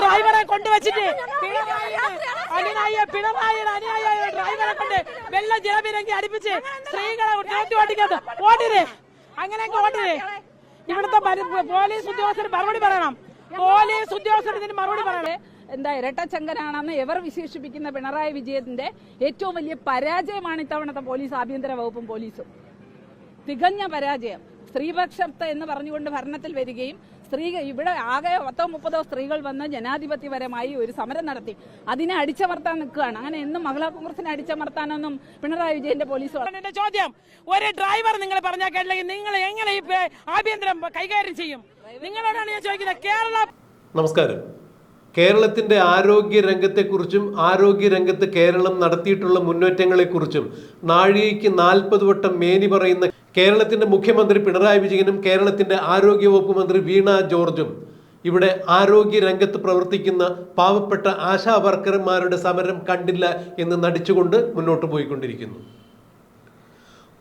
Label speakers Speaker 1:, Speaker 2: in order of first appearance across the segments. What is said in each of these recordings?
Speaker 1: ഡ്രൈവറെ കൊണ്ടുവച്ചിട്ട് ഡ്രൈവറെ കൊണ്ട് വെള്ളം ജലബിരങ്കി അടുപ്പിച്ച് സ്ത്രീകളെ ഓടിരെ അങ്ങനെയൊക്കെ ഓടിരെ. ഇവിടുത്തെ പോലീസ് ഉദ്യോഗസ്ഥർ മറുപടി പറയണം. പോലീസ് ഉദ്യോഗസ്ഥർ ഇതിന് മറുപടി പറയണേ.
Speaker 2: എന്താ ഇരട്ടച്ചങ്കനാണെന്ന് എവർ വിശേഷിപ്പിക്കുന്ന പിണറായി വിജയന്റെ ഏറ്റവും വലിയ പരാജയമാണ് ഇത്തവണത്തെ പോലീസ്, ആഭ്യന്തര വകുപ്പും പോലീസും. തികഞ്ഞ പരാജയം. സ്ത്രീപക്ഷത്ത് എന്ന് പറഞ്ഞുകൊണ്ട് ഭരണത്തിൽ വരികയും ഇവിടെ ആകെ 30 സ്ത്രീകൾ വന്ന് ജനാധിപത്യപരമായി ഒരു സമരം നടത്തി. അതിനെ അടിച്ചമർത്താൻ നിൽക്കുകയാണ്. അങ്ങനെ എന്നും മഹിളാ കോൺഗ്രസിനെ അടിച്ചമർത്താനൊന്നും പിണറായി വിജയന്റെ പോലീസ്.
Speaker 1: എന്റെ ചോദ്യം, ഒരു ഡ്രൈവർ നിങ്ങൾ പറഞ്ഞാൽ കേട്ടില്ലെങ്കിൽ നിങ്ങൾ എങ്ങനെ ഈ ആഭ്യന്തരം കൈകാര്യം ചെയ്യും? നിങ്ങളോടാണ് ഞാൻ ചോദിക്കുന്നത്.
Speaker 3: നമസ്കാരം. കേരളത്തിന്റെ ആരോഗ്യ രംഗത്തെക്കുറിച്ചും ആരോഗ്യ രംഗത്ത് കേരളം നടത്തിയിട്ടുള്ള മുന്നേറ്റങ്ങളെക്കുറിച്ചും നാഴികയ്ക്ക് 40 വട്ടം മേനി പറയുന്ന കേരളത്തിന്റെ മുഖ്യമന്ത്രി പിണറായി വിജയനും കേരളത്തിന്റെ ആരോഗ്യവകുപ്പ് മന്ത്രി വീണ ജോർജും ഇവിടെ ആരോഗ്യ രംഗത്ത് പ്രവർത്തിക്കുന്ന പാവപ്പെട്ട ആശാ വർക്കർമാരുടെ സമരം കണ്ടില്ല എന്ന് നടിച്ചുകൊണ്ട് മുന്നോട്ട് പോയിക്കൊണ്ടിരിക്കുന്നു.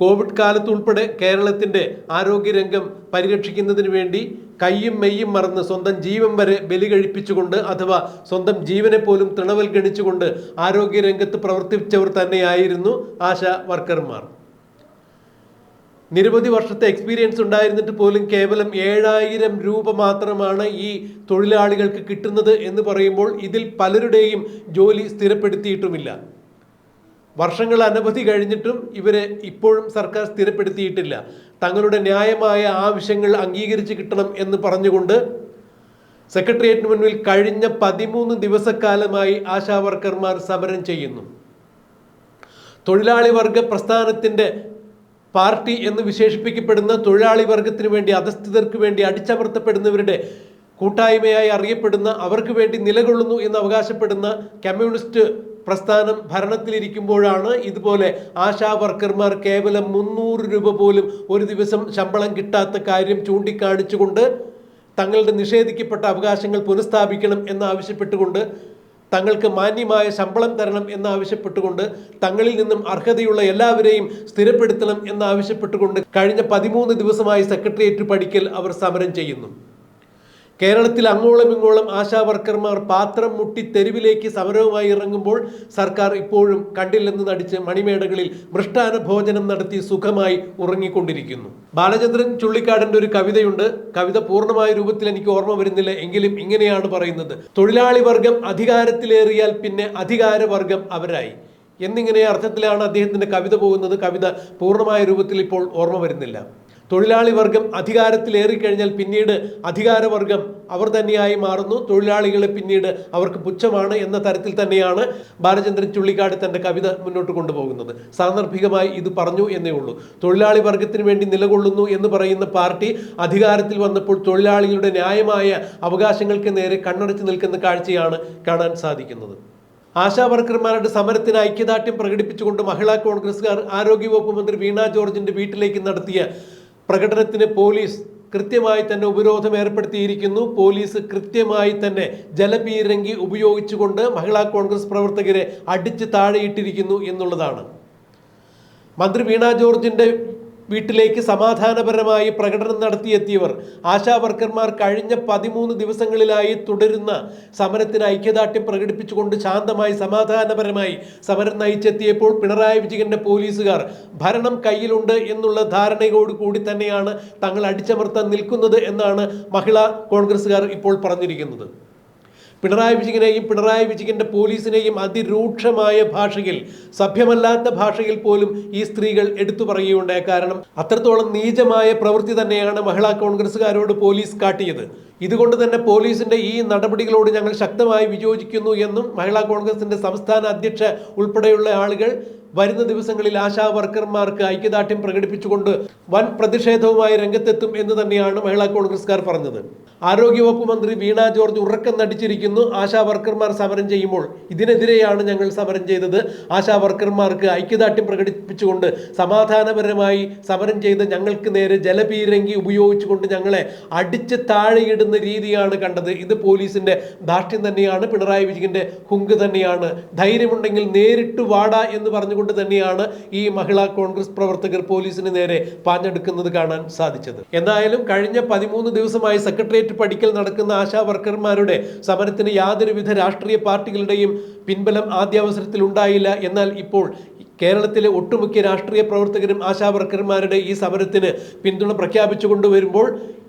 Speaker 3: കോവിഡ് കാലത്തുൾപ്പെടെ കേരളത്തിന്റെ ആരോഗ്യരംഗം പരിരക്ഷിക്കുന്നതിന് വേണ്ടി കയ്യും മെയ്യും മറന്ന് സ്വന്തം ജീവൻ വരെ ബലി കഴിപ്പിച്ചുകൊണ്ട് അഥവാ സ്വന്തം ജീവനെ പോലും തൃണവൽഗണിച്ചുകൊണ്ട് ആരോഗ്യരംഗത്ത് പ്രവർത്തിച്ചവർ തന്നെയായിരുന്നു ആശാ വർക്കർമാർ. നിരവധി വർഷത്തെ എക്സ്പീരിയൻസ് ഉണ്ടായിരുന്നിട്ട് പോലും കേവലം 7000 രൂപ മാത്രമാണ് ഈ തൊഴിലാളികൾക്ക് കിട്ടുന്നത് എന്ന് പറയുമ്പോൾ ഇതിൽ പലരുടെയും ജോലി സ്ഥിരപ്പെടുത്തിയിട്ടുമില്ല. വർഷങ്ങൾ അനവധി കഴിഞ്ഞിട്ടും ഇവരെ ഇപ്പോഴും സർക്കാർ സ്ഥിരപ്പെടുത്തിയിട്ടില്ല. തങ്ങളുടെ ന്യായമായ ആവശ്യങ്ങൾ അംഗീകരിച്ച് കിട്ടണം എന്ന് പറഞ്ഞുകൊണ്ട് സെക്രട്ടേറിയറ്റിന് മുന്നിൽ കഴിഞ്ഞ 13 ദിവസക്കാലമായി ആശാ വർക്കർമാർ സമരം ചെയ്യുന്നു. തൊഴിലാളി വർഗ പ്രസ്ഥാനത്തിൻ്റെ പാർട്ടി എന്ന് വിശേഷിപ്പിക്കപ്പെടുന്ന തൊഴിലാളി വർഗത്തിന് വേണ്ടി, അധസ്ഥിതർക്ക് വേണ്ടി അടിച്ചമർത്തപ്പെടുന്നവരുടെ കൂട്ടായ്മയായി അറിയപ്പെടുന്ന, അവർക്ക് വേണ്ടി നിലകൊള്ളുന്നു എന്ന് അവകാശപ്പെടുന്ന കമ്മ്യൂണിസ്റ്റ് പ്രസ്ഥാനം ഭരണത്തിലിരിക്കുമ്പോഴാണ് ഇതുപോലെ ആശാ വർക്കർമാർ കേവലം 300 രൂപ പോലും ഒരു ദിവസം ശമ്പളം കിട്ടാത്ത കാര്യം ചൂണ്ടിക്കാണിച്ചുകൊണ്ട് തങ്ങളുടെ നിഷേധിക്കപ്പെട്ട അവകാശങ്ങൾ പുനഃസ്ഥാപിക്കണം എന്നാവശ്യപ്പെട്ടുകൊണ്ട്, തങ്ങൾക്ക് മാന്യമായ ശമ്പളം തരണം എന്നാവശ്യപ്പെട്ടുകൊണ്ട്, തങ്ങളിൽ നിന്നും അർഹതയുള്ള എല്ലാവരെയും സ്ഥിരപ്പെടുത്തണം എന്നാവശ്യപ്പെട്ടുകൊണ്ട് കഴിഞ്ഞ 13 ദിവസമായി സെക്രട്ടേറിയറ്റ് പടിക്കൽ അവർ സമരം ചെയ്യുന്നു. കേരളത്തിൽ അങ്ങോളം ഇങ്ങോളം ആശാ വർക്കർമാർ പാത്രം മുട്ടി തെരുവിലേക്ക് സമരവുമായി ഇറങ്ങുമ്പോൾ സർക്കാർ ഇപ്പോഴും കണ്ടില്ലെന്ന് നടിച്ച് മണിമേടകളിൽ മൃഷ്ടാന ഭോജനം നടത്തി സുഖമായി ഉറങ്ങിക്കൊണ്ടിരിക്കുന്നു. ബാലചന്ദ്രൻ ചുള്ളിക്കാടിന്റെ ഒരു കവിതയുണ്ട്. കവിത പൂർണ്ണമായ രൂപത്തിൽ എനിക്ക് ഓർമ്മ വരുന്നില്ല, എങ്കിലും ഇങ്ങനെയാണ് പറയുന്നത്: തൊഴിലാളി വർഗം അധികാരത്തിലേറിയാൽ പിന്നെ അധികാരവർഗം അവരായി എന്നിങ്ങനെ അർത്ഥത്തിലാണ് അദ്ദേഹത്തിന്റെ കവിത പോകുന്നത്. കവിത പൂർണ്ണമായ രൂപത്തിൽ ഇപ്പോൾ ഓർമ്മ വരുന്നില്ല. തൊഴിലാളി വർഗം അധികാരത്തിലേറിക്കഴിഞ്ഞാൽ പിന്നീട് അധികാരവർഗം അവർ തന്നെയായി മാറുന്നു. തൊഴിലാളികളെ പിന്നീട് അവർക്ക് പുച്ഛമാണ് എന്ന തരത്തിൽ തന്നെയാണ് ബാലചന്ദ്രൻ ചുള്ളിക്കാട് തൻ്റെ കവിത മുന്നോട്ട് കൊണ്ടുപോകുന്നത്. സാന്ദർഭികമായി ഇത് പറഞ്ഞു എന്നേ ഉള്ളൂ. തൊഴിലാളി വർഗത്തിന് വേണ്ടി നിലകൊള്ളുന്നു എന്ന് പറയുന്ന പാർട്ടി അധികാരത്തിൽ വന്നപ്പോൾ തൊഴിലാളികളുടെ ന്യായമായ അവകാശങ്ങൾക്ക് നേരെ കണ്ണടച്ച് നിൽക്കുന്ന കാഴ്ചയാണ് കാണാൻ സാധിക്കുന്നത്. ആശാ വർക്കർമാരുടെ സമരത്തിന് ഐക്യദാർഢ്യം പ്രകടിപ്പിച്ചുകൊണ്ട് മഹിളാ കോൺഗ്രസ്സുകാർ ആരോഗ്യവകുപ്പ് മന്ത്രി വീണ ജോർജിന്റെ വീട്ടിലേക്ക് നടത്തിയ പ്രകടനത്തിന് പോലീസ് കൃത്യമായി തന്നെ ഉപരോധം ഏർപ്പെടുത്തിയിരിക്കുന്നു. പോലീസ് കൃത്യമായി തന്നെ ജലപീരങ്കി ഉപയോഗിച്ചുകൊണ്ട് മഹിളാ കോൺഗ്രസ് പ്രവർത്തകരെ അടിച്ച് താഴെയിട്ടിരിക്കുന്നു എന്നുള്ളതാണ്. മന്ത്രി വീണ ജോർജിന്റെ വീട്ടിലേക്ക് സമാധാനപരമായി പ്രകടനം നടത്തിയെത്തിയവർ, ആശാ വർക്കർമാർ കഴിഞ്ഞ 13 ദിവസങ്ങളിലായി തുടരുന്ന സമരത്തിന് ഐക്യദാർഢ്യം പ്രകടിപ്പിച്ചുകൊണ്ട് ശാന്തമായി സമാധാനപരമായി സമരം നയിച്ചെത്തിയപ്പോൾ പിണറായി വിജയന്റെ പോലീസുകാർ ഭരണം കയ്യിലുണ്ട് എന്നുള്ള ധാരണയോടുകൂടി തന്നെയാണ് തങ്ങൾ അടിച്ചമർത്താൻ നിൽക്കുന്നത് എന്നാണ് മഹിളാ കോൺഗ്രസ്സുകാർ ഇപ്പോൾ പറഞ്ഞിരിക്കുന്നത്. പിണറായി വിജയനെയും പിണറായി വിജയന്റെ പോലീസിനെയും അതിരൂക്ഷമായ ഭാഷയിൽ, സഭ്യമല്ലാത്ത ഭാഷയിൽ പോലും ഈ സ്ത്രീകൾ എടുത്തു പറയുകയുണ്ടായ. കാരണം അത്രത്തോളം നീചമായ പ്രവൃത്തി തന്നെയാണ് മഹിളാ കോൺഗ്രസ്സുകാരോട് പോലീസ് കാട്ടിയത്. ഇതുകൊണ്ട് തന്നെ പോലീസിന്റെ ഈ നടപടികളോട് ഞങ്ങൾ ശക്തമായി വിയോജിക്കുന്നു എന്നും മഹിളാ കോൺഗ്രസിന്റെ സംസ്ഥാന അധ്യക്ഷ ഉൾപ്പെടെയുള്ള ആളുകൾ വരുന്ന ദിവസങ്ങളിൽ ആശാ വർക്കർമാർക്ക് ഐക്യദാർഢ്യം പ്രകടിപ്പിച്ചുകൊണ്ട് വൻ പ്രതിഷേധവുമായി രംഗത്തെത്തും എന്ന് തന്നെയാണ് മഹിളാ കോൺഗ്രസ്സുകാർ പറഞ്ഞത്. ആരോഗ്യവകുപ്പ് മന്ത്രി വീണ ജോർജ് ഉറക്കം നടിച്ചിരിക്കുന്നു. ആശാ വർക്കർമാർ സമരം ചെയ്യുമ്പോൾ ഇതിനെതിരെയാണ് ഞങ്ങൾ സമരം ചെയ്തത്. ആശാ വർക്കർമാർക്ക് ഐക്യദാർഢ്യം പ്രകടിപ്പിച്ചുകൊണ്ട് സമാധാനപരമായി സമരം ചെയ്ത് ഞങ്ങൾക്ക് നേരെ ജലപീരങ്കി ഉപയോഗിച്ചുകൊണ്ട് ഞങ്ങളെ അടിച്ച് താഴെയിടുന്ന രീതിയാണ് കണ്ടത്. ഇത് പോലീസിന്റെ ധാർഷ്ട്യം തന്നെയാണ്, പിണറായി വിജയന്റെ ഹുങ്ക് തന്നെയാണ്. ധൈര്യമുണ്ടെങ്കിൽ നേരിട്ട് വാടാ എന്ന് പറഞ്ഞുകൊണ്ട് പറഞ്ഞുകൊണ്ട് തന്നെയാണ് ഈ മഹിളാ കോൺഗ്രസ് പ്രവർത്തകർ പോലീസിന് നേരെ പാഞ്ഞെടുക്കുന്നത് കാണാൻ സാധിച്ചത്. എന്തായാലും കഴിഞ്ഞ 13 ദിവസമായി സെക്രട്ടേറിയറ്റ് പടിക്കൽ നടക്കുന്ന ആശാ വർക്കർമാരുടെ സമരത്തിന് യാതൊരുവിധ രാഷ്ട്രീയ പാർട്ടികളുടെയും പിൻബലം ആദ്യാവസരത്തിൽ ഉണ്ടായില്ല. എന്നാൽ ഇപ്പോൾ കേരളത്തിലെ ഒട്ടുമിക്ക രാഷ്ട്രീയ പ്രവർത്തകരും ആശാ വർക്കർമാരുടെ ഈ സമരത്തിന് പിന്തുണ പ്രഖ്യാപിച്ചുകൊണ്ട് വരുമ്പോൾ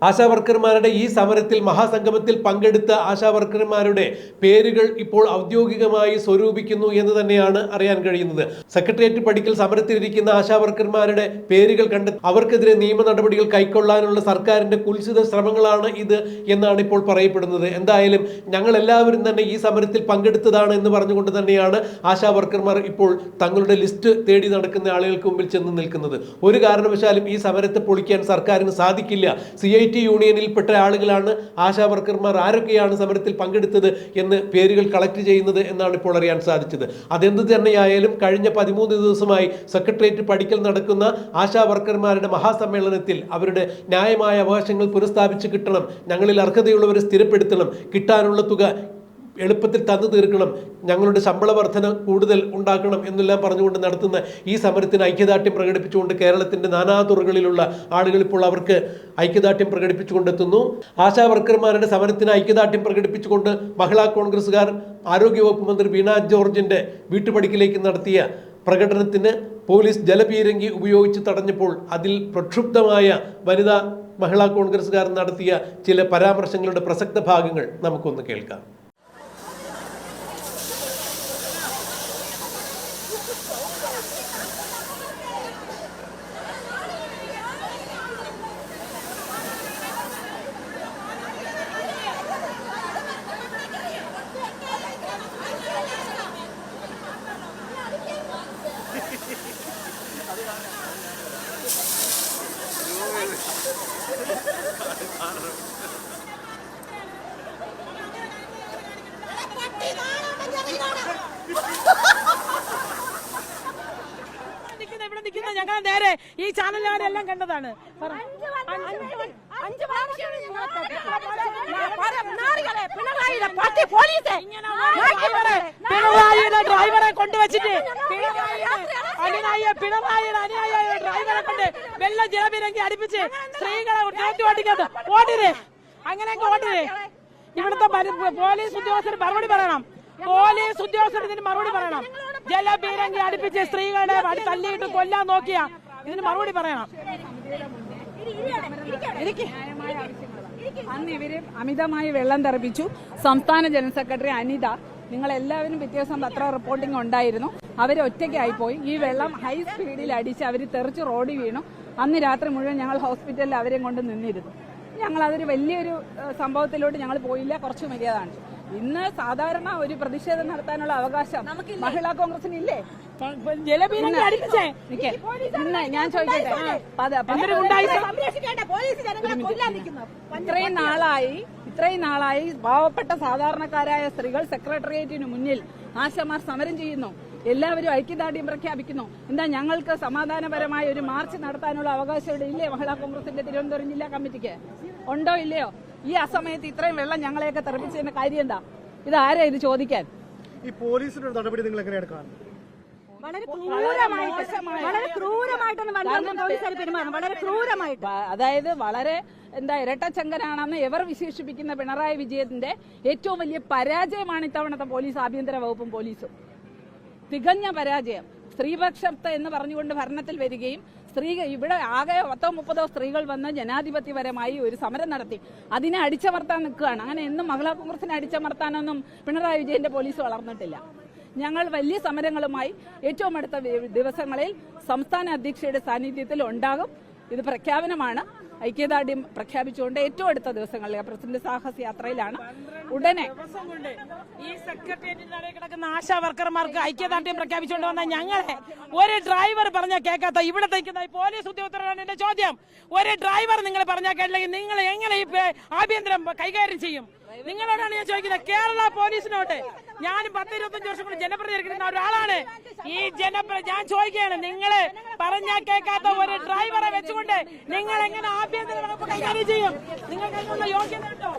Speaker 3: ആശാ വർക്കർമാരുടെ ഈ സമരത്തിൽ മഹാസംഗമത്തിൽ പങ്കെടുത്ത ആശാ വർക്കർമാരുടെ പേരുകൾ ഇപ്പോൾ ഔദ്യോഗികമായി സ്വരൂപിക്കുന്നു എന്ന് തന്നെയാണ് അറിയാൻ കഴിയുന്നത്. സെക്രട്ടേറിയറ്റ് പടിക്കൽ സമരത്തിലിരിക്കുന്ന ആശാ വർക്കർമാരുടെ പേരുകൾ കണ്ട് അവർക്കെതിരെ നിയമ നടപടികൾ കൈക്കൊള്ളാനുള്ള സർക്കാരിന്റെ കുൽസിത ശ്രമങ്ങളാണ് ഇത് എന്നാണ് ഇപ്പോൾ പറയപ്പെടുന്നത്. എന്തായാലും ഞങ്ങൾ എല്ലാവരും തന്നെ ഈ സമരത്തിൽ പങ്കെടുത്തതാണ് എന്ന് പറഞ്ഞുകൊണ്ട് തന്നെയാണ് ആശാ വർക്കർമാർ ഇപ്പോൾ തങ്ങളുടെ ലിസ്റ്റ് തേടി നടക്കുന്ന ആളുകൾക്ക് മുമ്പിൽ ചെന്ന് നിൽക്കുന്നത്. ഒരു കാരണവശാലും ഈ സമരത്തെ പൊളിക്കാൻ സർക്കാരിന് സാധിക്കില്ല. CIT യൂണിയനിൽപ്പെട്ട ആളുകളാണ് ആശാ വർക്കർമാർ ആരൊക്കെയാണ് സമരത്തിൽ പങ്കെടുത്തത് എന്ന് പേരുകൾ കളക്ട് ചെയ്യുന്നത് എന്നാണ് ഇപ്പോൾ അറിയാൻ സാധിച്ചത്. അതെന്ത് തന്നെയായാലും കഴിഞ്ഞ 13 ദിവസമായി സെക്രട്ടേറിയറ്റ് പടിക്കൽ നടക്കുന്ന ആശാ വർക്കർമാരുടെ മഹാസമ്മേളനത്തിൽ അവരുടെ ന്യായമായ അവകാശങ്ങൾ പുനഃസ്ഥാപിച്ച് കിട്ടണം, ഞങ്ങളിൽ അർഹതയുള്ളവരെ സ്ഥിരപ്പെടുത്തണം, കിട്ടാനുള്ള തുക എളുപ്പത്തിൽ തന്നു തീർക്കണം, ഞങ്ങളുടെ ശമ്പള വർധന കൂടുതൽ ഉണ്ടാക്കണം എന്നെല്ലാം പറഞ്ഞുകൊണ്ട് നടത്തുന്ന ഈ സമരത്തിന് ഐക്യദാർഢ്യം പ്രകടിപ്പിച്ചുകൊണ്ട് കേരളത്തിന്റെ നാനാതുറകളിലുള്ള ആളുകൾ ഇപ്പോൾ അവർക്ക് ഐക്യദാർഢ്യം പ്രകടിപ്പിച്ചുകൊണ്ടെത്തുന്നു. ആശാ വർക്കർമാരുടെ സമരത്തിന് ഐക്യദാർഢ്യം പ്രകടിപ്പിച്ചുകൊണ്ട് മഹിളാ കോൺഗ്രസുകാർ ആരോഗ്യവകുപ്പ് മന്ത്രി വീണ ജോർജിന്റെ വീട്ടുപടിക്കലേക്ക് നടത്തിയ പ്രകടനത്തിന് പോലീസ് ജലപീരങ്കി ഉപയോഗിച്ച് തടഞ്ഞപ്പോൾ അതിൽ പ്രക്ഷുബ്ധമായ വനിതാ മഹിളാ കോൺഗ്രസുകാർ നടത്തിയ ചില പരാമർശങ്ങളുടെ പ്രസക്ത ഭാഗങ്ങൾ നമുക്കൊന്ന് കേൾക്കാം.
Speaker 1: ഞങ്ങൾ നേരെ ഈ ചാനലുകാരെല്ലാം കണ്ടതാണ്. പിണറായിയുടെ ഡ്രൈവറെ കൊണ്ടുവച്ചിട്ട് പിണറായിയുടെ അനുയായിയായ ഡ്രൈവറെ കൊണ്ട് വെള്ളം ജലപീരങ്കി അടിപ്പിച്ച് സ്ത്രീകളെ ഓട്ടിക്കത്ത് ഓട്ടിരെ. അങ്ങനെയൊക്കെ ഓട്ടിരെ. ഇവിടുത്തെ പോലീസ് ഉദ്യോഗസ്ഥർ മറുപടി പറയണം. പോലീസ് ഉദ്യോഗസ്ഥർ ഇതിന് മറുപടി പറയണം. ജലപീരങ്കി അടുപ്പിച്ച് സ്ത്രീകളെ തല്ലിയിട്ട് കൊല്ലാൻ നോക്കിയ ഇതിന് മറുപടി പറയണം.
Speaker 2: അന്ന് ഇവര് അമിതമായി വെള്ളം തെറിപ്പിച്ചു. സംസ്ഥാന ജനറൽ സെക്രട്ടറി അനിത, നിങ്ങളെല്ലാവരും പിറ്റേ ദിവസം പത്ര റിപ്പോർട്ടിംഗ് ഉണ്ടായിരുന്നു. അവർ ഒറ്റയ്ക്കായിപ്പോയി. ഈ വെള്ളം ഹൈ സ്പീഡിൽ അടിച്ച് അവർ തെറിച്ച് റോഡിൽ വീണു. അന്ന് രാത്രി മുഴുവൻ ഞങ്ങൾ ഹോസ്പിറ്റലിൽ അവരെയും കൊണ്ട് നിന്നിരുന്നു. ഞങ്ങൾ അതൊരു വലിയൊരു സംഭവത്തിലോട്ട് ഞങ്ങൾ പോയില്ല, കുറച്ചു വലിയതാണ്. ഇന്ന് സാധാരണ ഒരു പ്രതിഷേധം നടത്താനുള്ള അവകാശം മഹിളാ കോൺഗ്രസിന് ഇല്ലേ?
Speaker 1: ജലപീരങ്കി അടിപ്പിച്ചേ
Speaker 2: ഇന്ന് ഞാൻ ചോദിക്കട്ടെ, ഇത്രയും നാളായി പാവപ്പെട്ട സാധാരണക്കാരായ സ്ത്രീകൾ സെക്രട്ടേറിയറ്റിന് മുന്നിൽ ആശമാർ സമരം ചെയ്യുന്നു. എല്ലാവരും ഐക്യദാർഢ്യം പ്രഖ്യാപിക്കുന്നു. എന്താ ഞങ്ങൾക്ക് സമാധാനപരമായ ഒരു മാർച്ച് നടത്താനുള്ള അവകാശം ഇവിടെ ഇല്ലേ? മഹിളാ കോൺഗ്രസിന്റെ തിരുവനന്തപുരം ജില്ലാ കമ്മിറ്റിക്ക് ഉണ്ടോ ഇല്ലയോ? ഈ അസമയത്ത് ഇത്രയും വെള്ളം ഞങ്ങളെയൊക്കെ തെറിപ്പിച്ചതിന്റെ കാര്യം എന്താ? ഇതാരാ ഇത് ചോദിക്കാൻ?
Speaker 4: ഈ പോലീസിന്റെ നടപടി നിങ്ങൾ എങ്ങനെയാണ് കാണുന്നത്?
Speaker 2: അതായത് വളരെ ഇരട്ടച്ചങ്കനാണെന്ന് എവർ വിശേഷിപ്പിക്കുന്ന പിണറായി വിജയന്റെ ഏറ്റവും വലിയ പരാജയമാണ് ഇത്തവണത്തെ പോലീസ് ആഭ്യന്തര വകുപ്പും പോലീസും. തികഞ്ഞ പരാജയം. സ്ത്രീപക്ഷത്തെ എന്ന് പറഞ്ഞുകൊണ്ട് ഭരണത്തിൽ വരികയും ഇവിടെ ആകെ 30 സ്ത്രീകൾ വന്ന് ജനാധിപത്യപരമായി ഒരു സമരം നടത്തി. അതിനെ അടിച്ചമർത്താൻ നിൽക്കുകയാണ്. അങ്ങനെ എന്നും മഹിളാ കോൺഗ്രസിനെ അടിച്ചമർത്താനൊന്നും പിണറായി വിജയന്റെ പോലീസ് വളർന്നിട്ടില്ല. ഞങ്ങൾ വലിയ സമരങ്ങളുമായി ഏറ്റവും അടുത്ത ദിവസങ്ങളിൽ സംസ്ഥാന അധ്യക്ഷയുടെ സാന്നിധ്യത്തിൽ ഉണ്ടാകും. ഇത് പ്രഖ്യാപനമാണ്. ഐക്യദാർഢ്യം പ്രഖ്യാപിച്ചുകൊണ്ട് ഏറ്റവും അടുത്ത ദിവസങ്ങളിൽ പ്രസിഡന്റ് സാഹസ് യാത്രയിലാണ്. ഉടനെ
Speaker 1: ഈ സെക്രട്ടേറിയറ്റിൽ കിടക്കുന്ന ആശാ വർക്കർമാർക്ക് ഐക്യദാർഢ്യം പ്രഖ്യാപിച്ചുകൊണ്ട് വന്ന ഞങ്ങളെ ഒരു ഡ്രൈവർ പറഞ്ഞാൽ കേൾക്കാത്ത ഇവിടത്തെ പോലീസ് ഉദ്യോഗസ്ഥരോടാണ് എന്റെ ചോദ്യം. ഒരു ഡ്രൈവർ നിങ്ങൾ പറഞ്ഞാൽ കേട്ടില്ലെങ്കിൽ നിങ്ങൾ എങ്ങനെ ഈ ആഭ്യന്തരം കൈകാര്യം ചെയ്യും? നിങ്ങളോടാണ് ഞാൻ ചോദിക്കുന്നത്. കേരള പോലീസിനോട്ട് ഞാനും 10-25 വർഷം കൊണ്ട് ജനപ്രതിനിധിക്കുന്ന ഒരാളാണ്. ഈ ഞാൻ ചോദിക്കുകയാണ്, നിങ്ങള് പറഞ്ഞാൽ കേൾക്കാത്ത ഒരു ഡ്രൈവറെ വെച്ചുകൊണ്ട് നിങ്ങൾ എങ്ങനെ ആഭ്യന്തര വകുപ്പ് കൈകാര്യം ചെയ്യും? നിങ്ങൾക്ക് യോഗ്യത ഉണ്ടോ?